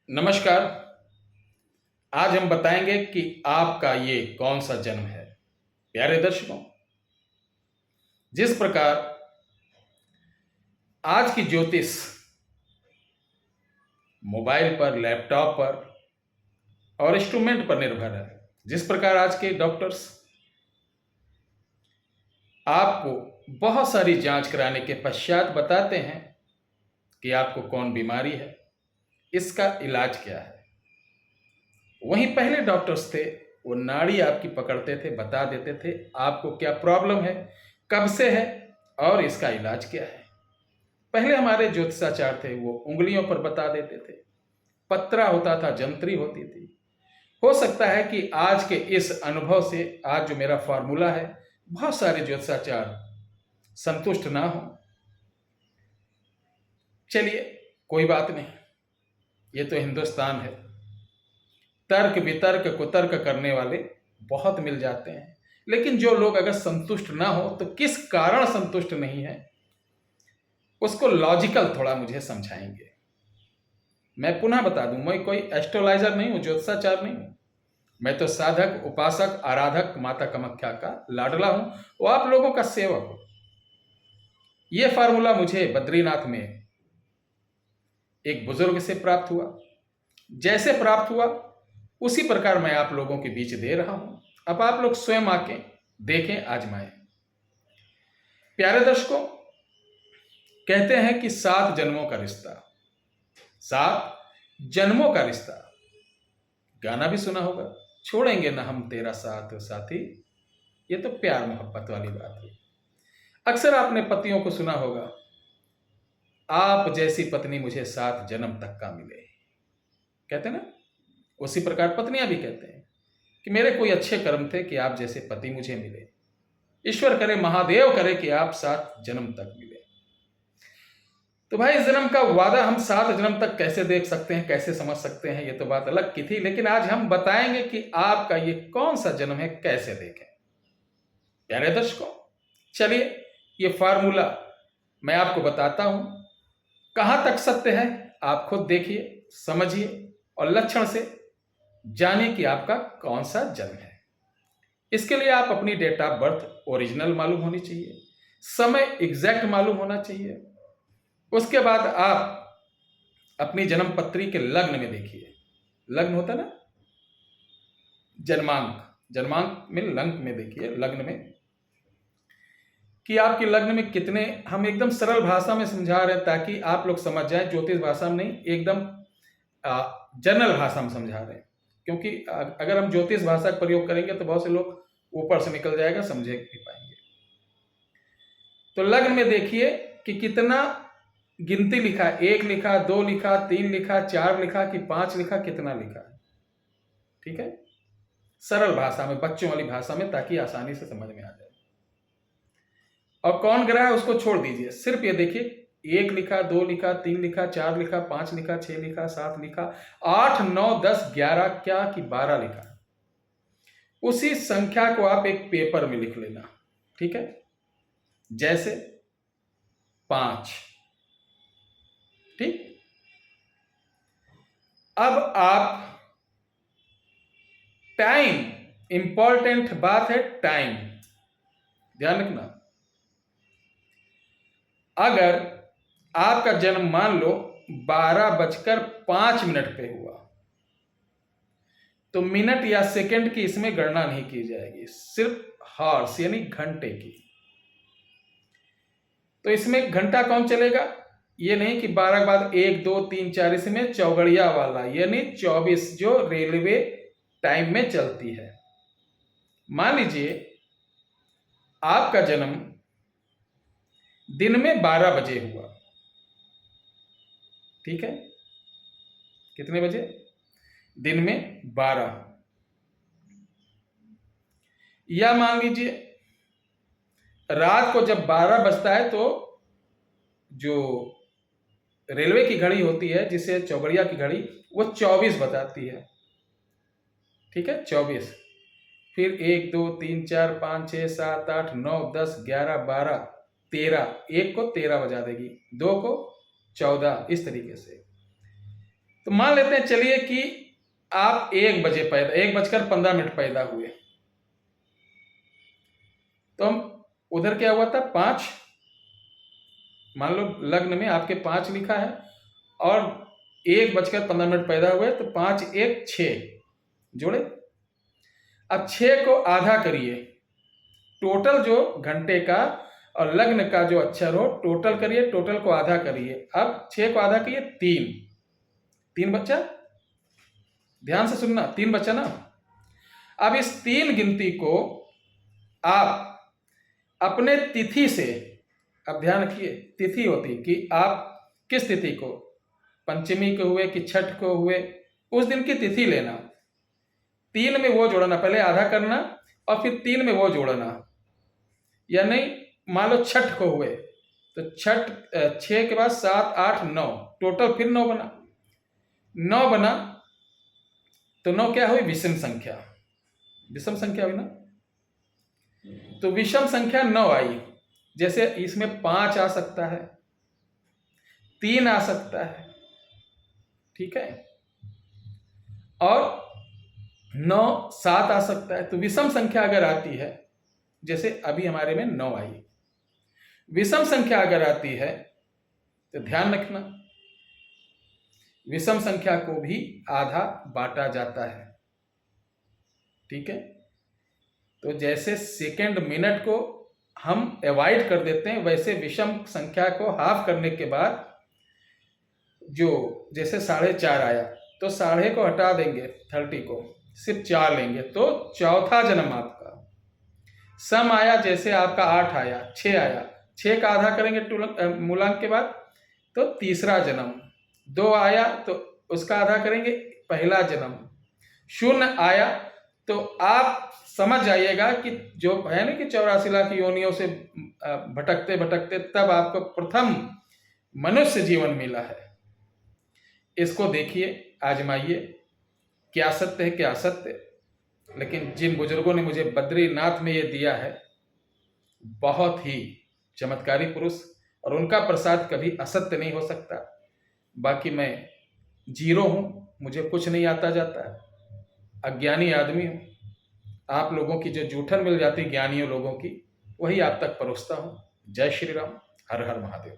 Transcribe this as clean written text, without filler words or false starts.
नमस्कार। आज हम बताएंगे कि आपका ये कौन सा जन्म है। प्यारे दर्शकों, जिस प्रकार आज की ज्योतिष मोबाइल पर, लैपटॉप पर और इंस्ट्रूमेंट पर निर्भर है, जिस प्रकार आज के डॉक्टर्स आपको बहुत सारी जांच कराने के पश्चात बताते हैं कि आपको कौन बीमारी है, इसका इलाज क्या है। वहीं पहले डॉक्टर्स थे, वो नाड़ी आपकी पकड़ते थे, बता देते थे आपको क्या प्रॉब्लम है, कब से है और इसका इलाज क्या है। पहले हमारे ज्योतिषाचार्य थे, वो उंगलियों पर बता देते थे, पत्रा होता था, जंत्री होती थी। हो सकता है कि आज के इस अनुभव से आज जो मेरा फॉर्मूला है, बहुत सारे ज्योतिषाचार्य संतुष्ट ना हो। चलिए, कोई बात नहीं, ये तो हिंदुस्तान है। तर्क वितर्क कुतर्क करने वाले बहुत मिल जाते हैं, लेकिन जो लोग अगर संतुष्ट ना हो तो किस कारण संतुष्ट नहीं है, उसको लॉजिकल थोड़ा मुझे समझाएंगे। मैं पुनः बता दूं, मैं कोई एस्ट्रोलॉजर नहीं हूं, ज्योतिषाचार्य नहीं हूं। मैं तो साधक, उपासक, आराधक माता कामाख्या का लाडला हूं, वो आप लोगों का सेवक हूं। यह फार्मूला मुझे बद्रीनाथ में एक बुजुर्ग से प्राप्त हुआ। जैसे प्राप्त हुआ उसी प्रकार मैं आप लोगों के बीच दे रहा हूं। अब आप लोग स्वयं आके देखें, आजमाएं। प्यारे दर्शकों, कहते हैं कि 7 जन्मों का रिश्ता, 7 जन्मों का रिश्ता। गाना भी सुना होगा, छोड़ेंगे ना हम तेरा साथ साथी। ये तो प्यार मोहब्बत वाली बात है। अक्सर आपने पतियों को सुना होगा, आप जैसी पत्नी मुझे 7 जन्म तक का मिले, कहते ना। उसी प्रकार पत्नियां भी कहते हैं कि मेरे कोई अच्छे कर्म थे कि आप जैसे पति मुझे मिले। ईश्वर करे, महादेव करे कि आप 7 जन्म तक मिले। तो भाई, इस जन्म का वादा हम 7 जन्म तक कैसे देख सकते हैं, कैसे समझ सकते हैं, ये तो बात अलग की थी। लेकिन आज हम बताएंगे कि आपका ये कौन सा जन्म है, कैसे देखें। प्यारे दर्शकों, चलिए, ये फार्मूला मैं आपको बताता हूं। कहां तक सत्य है आप खुद देखिए, समझिए और लक्षण से जानिए कि आपका कौन सा जन्म है। इसके लिए आप अपनी डेट ऑफ बर्थ ओरिजिनल मालूम होनी चाहिए, समय एग्जैक्ट मालूम होना चाहिए। उसके बाद आप अपनी जन्म पत्री के लग्न में देखिए। लग्न होता ना, जन्मांक, जन्मांक में लग्न में देखिए, लग्न में कि आपके लग्न में कितने। हम एकदम सरल भाषा में समझा रहे हैं ताकि आप लोग समझ जाएं, ज्योतिष भाषा में नहीं, एकदम जनरल भाषा में समझा रहे हैं। क्योंकि अगर हम ज्योतिष भाषा का प्रयोग करेंगे तो बहुत से लोग ऊपर से निकल जाएगा, समझे नहीं पाएंगे। तो लग्न में देखिए कि कितना गिनती लिखा, 1 लिखा, 2 लिखा, 3 लिखा, 4 लिखा कि 5 लिखा, कितना लिखा है। ठीक है, सरल भाषा में, बच्चों वाली भाषा में, ताकि आसानी से समझ में आ जाए। और कौन ग्रह है उसको छोड़ दीजिए, सिर्फ ये देखिए 1 लिखा, 2 लिखा, 3 लिखा, 4 लिखा, 5 लिखा, 6 लिखा, 7 लिखा, 8, 9, 10, 11 क्या कि 12 लिखा। उसी संख्या को आप एक पेपर में लिख लेना। ठीक है, जैसे 5। ठीक, अब आप टाइम, इंपॉर्टेंट बात है टाइम, ध्यान रखना। अगर आपका जन्म मान लो 12:05 पे हुआ तो मिनट या सेकंड की इसमें गणना नहीं की जाएगी, सिर्फ हॉर्स यानी घंटे की। तो इसमें घंटा कौन चलेगा, ये नहीं कि 12 के बाद 1, 2, 3, 4, इसमें चौगड़िया वाला यानी 24 जो रेलवे टाइम में चलती है। मान लीजिए आपका जन्म दिन में 12 बजे हुआ। ठीक है, कितने बजे, दिन में 12। या मान लीजिए रात को जब 12 बजता है तो जो रेलवे की घड़ी होती है, जिसे चौगड़िया की घड़ी, वो 24 बताती है। ठीक है, 24। फिर 1, 2, 3, 4, 5, 6, 7, 8, 9, 10, 11, 12, 13, 1 को 13 बजा देगी, 2 को 14, इस तरीके से। तो मान लेते हैं चलिए कि आप 1:15 पैदा हुए, तो हम उधर क्या हुआ था 5, मान लो लग्न में आपके 5 लिखा है और 1:15 पैदा हुए, तो 5 1 6 जोड़े। अब 6 को आधा करिए, टोटल जो घंटे का और लग्न का जो अक्षर हो टोटल करिए, टोटल को आधा करिए। अब 6 को आधा करिए 3 बच्चा, ध्यान से सुनना, 3 बच्चा ना। अब इस 3 गिनती को आप अपने तिथि से, अब ध्यान रखिए तिथि होती कि आप किस तिथि को, पंचमी को हुए कि छठ को हुए, उस दिन की तिथि लेना, 3 में वो जोड़ना, पहले आधा करना और फिर 3 में वो जोड़ना। यानी मान लो छठ को हुए तो छठ 6 के बाद 7 8 9, टोटल फिर 9 बना, 9 बना तो 9 क्या हुई, विषम संख्या, विषम संख्या हुई ना। तो विषम संख्या 9 आई, जैसे इसमें 5 आ सकता है, 3 आ सकता है, ठीक है, और 9 7 आ सकता है। तो विषम संख्या अगर आती है, जैसे अभी हमारे में 9 आई, विषम संख्या अगर आती है तो ध्यान रखना विषम संख्या को भी आधा बांटा जाता है, ठीक है। तो जैसे सेकंड मिनट को हम अवॉइड कर देते हैं, वैसे विषम संख्या को हाफ करने के बाद जो जैसे 4.5 आया तो 1/2 को हटा देंगे, 30 को सिर्फ 4 लेंगे, तो चौथा जन्म आपका। सम आया, जैसे आपका 8 आया, 6 आया, 6 का आधा करेंगे मूलांक के बाद तो तीसरा जन्म। 2 आया तो उसका आधा करेंगे, पहला जन्म। 0 आया तो आप समझ जाइएगा कि जो है ना कि 84 लाख योनियों से भटकते भटकते तब आपको प्रथम मनुष्य जीवन मिला है। इसको देखिए, आजमाइए, क्या सत्य है क्या असत्य। लेकिन जिन बुजुर्गों ने मुझे बद्रीनाथ में ये दिया है, बहुत ही चमत्कारी पुरुष, और उनका प्रसाद कभी असत्य नहीं हो सकता। बाकी मैं जीरो हूं, मुझे कुछ नहीं आता जाता, अज्ञानी आदमी हूं। आप लोगों की जो जूठन मिल जाती ज्ञानियों लोगों की, वही आप तक परोसता हूं। जय श्री राम, हर हर महादेव।